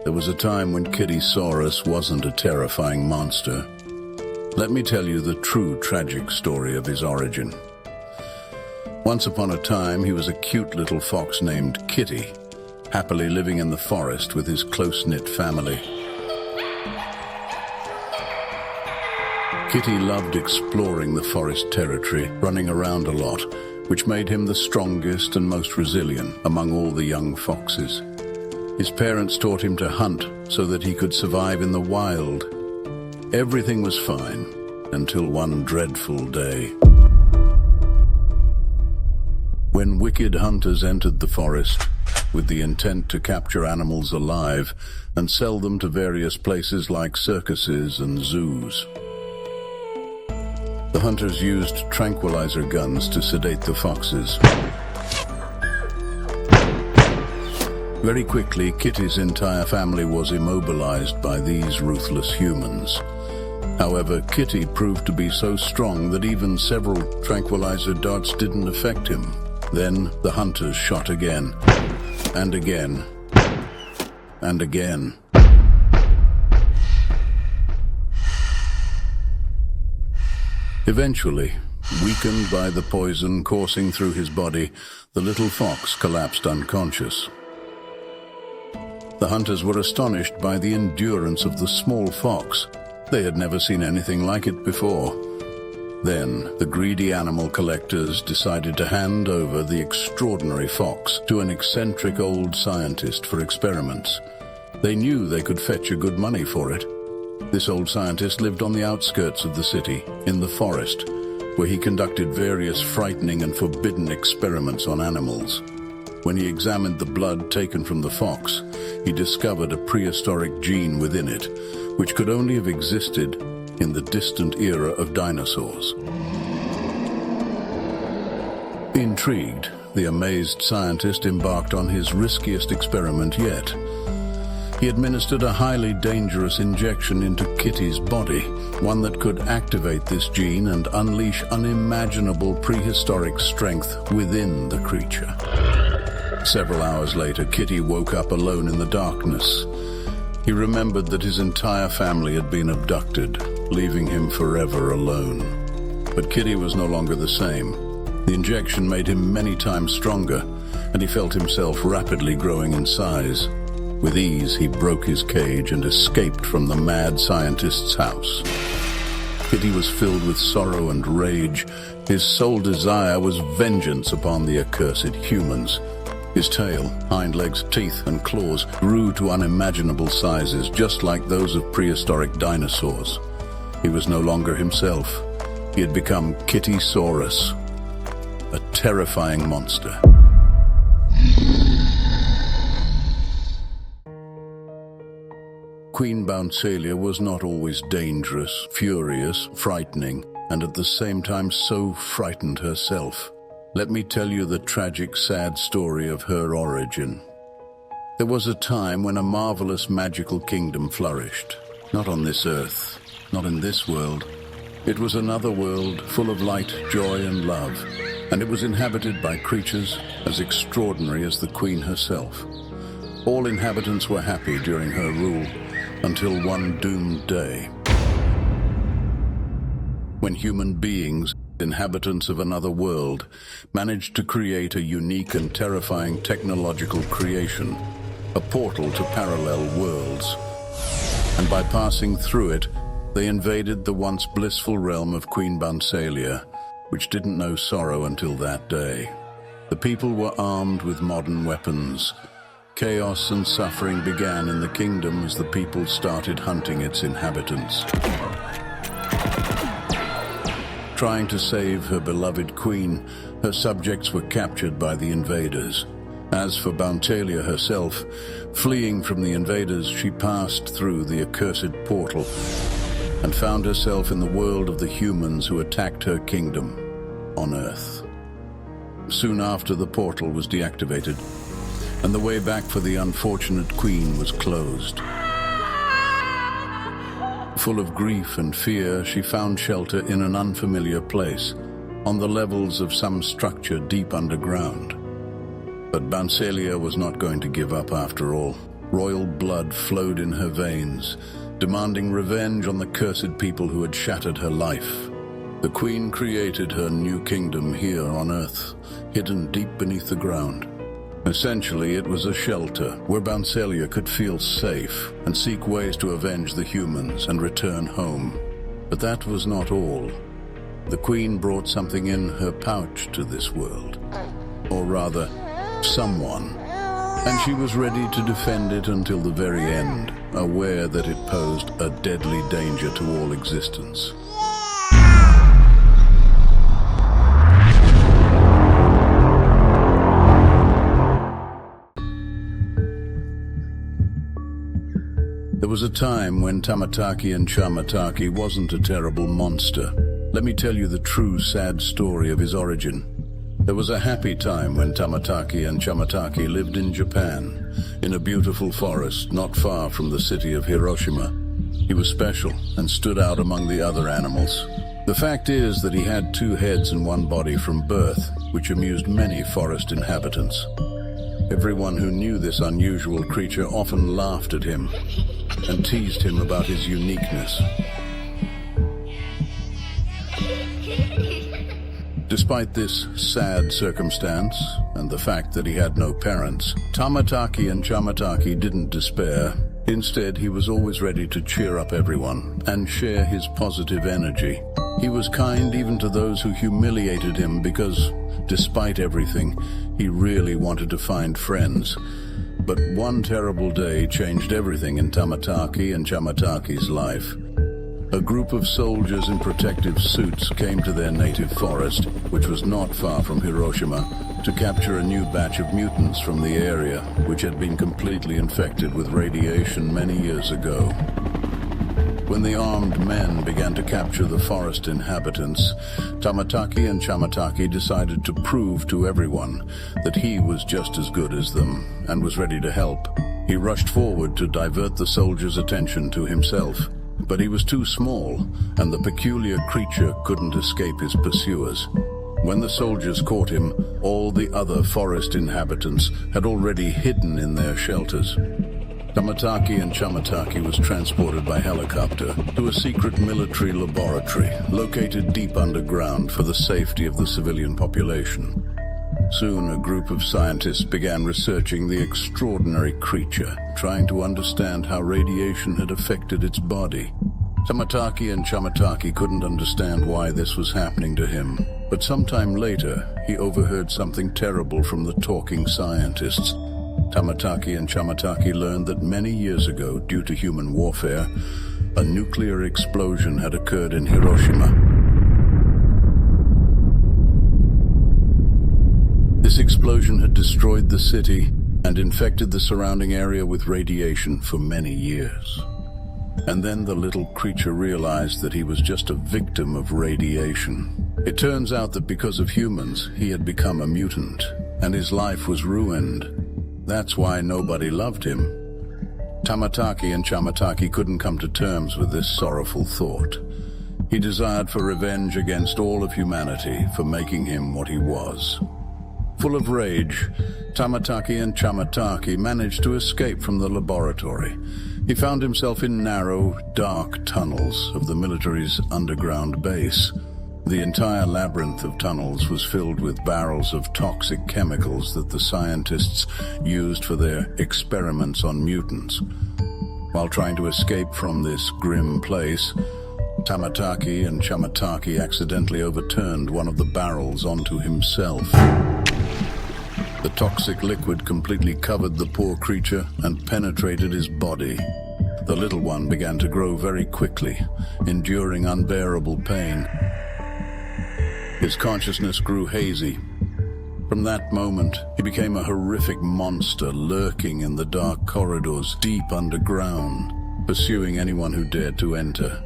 There was a time when Kittysaurus wasn't a terrifying monster. Let me tell you the true tragic story of his origin. Once upon a time, he was a cute little fox named Kitty, happily living in the forest with his close-knit family. Kitty loved exploring the forest territory, running around a lot, which made him the strongest and most resilient among all the young foxes. His parents taught him to hunt so that he could survive in the wild. Everything was fine until one dreadful day, when wicked hunters entered the forest with the intent to capture animals alive and sell them to various places like circuses and zoos. The hunters used tranquilizer guns to sedate the foxes. Very quickly, Kitty's entire family was immobilized by these ruthless humans. However, Kitty proved to be so strong that even several tranquilizer darts didn't affect him. Then the hunters shot again, and again, and again. Eventually, weakened by the poison coursing through his body, the little fox collapsed unconscious. The hunters were astonished by the endurance of the small fox. They had never seen anything like it before. Then, the greedy animal collectors decided to hand over the extraordinary fox to an eccentric old scientist for experiments. They knew they could fetch a good money for it. This old scientist lived on the outskirts of the city, in the forest, where he conducted various frightening and forbidden experiments on animals. When he examined the blood taken from the fox, he discovered a prehistoric gene within it, which could only have existed in the distant era of dinosaurs. Intrigued, the amazed scientist embarked on his riskiest experiment yet. He administered a highly dangerous injection into Kitty's body, one that could activate this gene and unleash unimaginable prehistoric strength within the creature. Several hours later, Kitty woke up alone in the darkness. He remembered that his entire family had been abducted, leaving him forever alone. But Kitty was no longer the same. The injection made him many times stronger, and he felt himself rapidly growing in size. With ease, he broke his cage and escaped from the mad scientist's house. Kitty was filled with sorrow and rage. His sole desire was vengeance upon the accursed humans. His tail, hind legs, teeth, and claws grew to unimaginable sizes, just like those of prehistoric dinosaurs. He was no longer himself. He had become Kittysaurus, a terrifying monster. Queen Bouncelia was not always dangerous, furious, frightening, and at the same time so frightened herself. Let me tell you the tragic, sad story of her origin. There was a time when a marvelous magical kingdom flourished. Not on this earth, not in this world. It was another world full of light, joy, and love, and it was inhabited by creatures as extraordinary as the queen herself. All inhabitants were happy during her rule, until one doomed day, when human beings, inhabitants of another world, managed to create a unique and terrifying technological creation, a portal to parallel worlds. And by passing through it, they invaded the once blissful realm of Queen Bouncelia, which didn't know sorrow until that day. The people were armed with modern weapons. Chaos and suffering began in the kingdom as the people started hunting its inhabitants. Trying to save her beloved queen, her subjects were captured by the invaders. As for Bouncelia herself, fleeing from the invaders, she passed through the accursed portal and found herself in the world of the humans who attacked her kingdom on Earth. Soon after, the portal was deactivated, and the way back for the unfortunate queen was closed. Full of grief and fear, she found shelter in an unfamiliar place, on the levels of some structure deep underground. But Bouncelia was not going to give up after all. Royal blood flowed in her veins, demanding revenge on the cursed people who had shattered her life. The queen created her new kingdom here on Earth, hidden deep beneath the ground. Essentially, it was a shelter where Bouncelia could feel safe and seek ways to avenge the humans and return home. But that was not all. The queen brought something in her pouch to this world. Or rather, someone. And she was ready to defend it until the very end, aware that it posed a deadly danger to all existence. There was a time when Tamataki and Chamataki wasn't a terrible monster. Let me tell you the true sad story of his origin. There was a happy time when Tamataki and Chamataki lived in Japan, in a beautiful forest not far from the city of Hiroshima. He was special and stood out among the other animals. The fact is that he had 2 heads and 1 body from birth, which amused many forest inhabitants. Everyone who knew this unusual creature often laughed at him and teased him about his uniqueness. Despite this sad circumstance, and the fact that he had no parents, Tamataki and Chamataki didn't despair. Instead, he was always ready to cheer up everyone and share his positive energy. He was kind even to those who humiliated him because, despite everything, he really wanted to find friends. But one terrible day changed everything in Tamataki and Chamataki's life. A group of soldiers in protective suits came to their native forest, which was not far from Hiroshima, to capture a new batch of mutants from the area, which had been completely infected with radiation many years ago. When the armed men began to capture the forest inhabitants, Tamataki and Chamataki decided to prove to everyone that he was just as good as them and was ready to help. He rushed forward to divert the soldiers' attention to himself. But he was too small, and the peculiar creature couldn't escape his pursuers. When the soldiers caught him, all the other forest inhabitants had already hidden in their shelters. Tamataki and Chamataki was transported by helicopter to a secret military laboratory located deep underground for the safety of the civilian population. Soon, a group of scientists began researching the extraordinary creature, trying to understand how radiation had affected its body. Tamataki and Chamataki couldn't understand why this was happening to him, but sometime later, he overheard something terrible from the talking scientists. Tamataki and Chamataki learned that many years ago, due to human warfare, a nuclear explosion had occurred in Hiroshima. This explosion had destroyed the city and infected the surrounding area with radiation for many years. And then the little creature realized that he was just a victim of radiation. It turns out that because of humans, he had become a mutant, and his life was ruined. That's why nobody loved him. Tamataki and Chamataki couldn't come to terms with this sorrowful thought. He desired for revenge against all of humanity for making him what he was. Full of rage, Tamataki and Chamataki managed to escape from the laboratory. He found himself in narrow, dark tunnels of the military's underground base. The entire labyrinth of tunnels was filled with barrels of toxic chemicals that the scientists used for their experiments on mutants. While trying to escape from this grim place, Tamataki and Chamataki accidentally overturned one of the barrels onto himself. The toxic liquid completely covered the poor creature and penetrated his body. The little one began to grow very quickly, enduring unbearable pain. His consciousness grew hazy. From that moment, he became a horrific monster lurking in the dark corridors deep underground, pursuing anyone who dared to enter.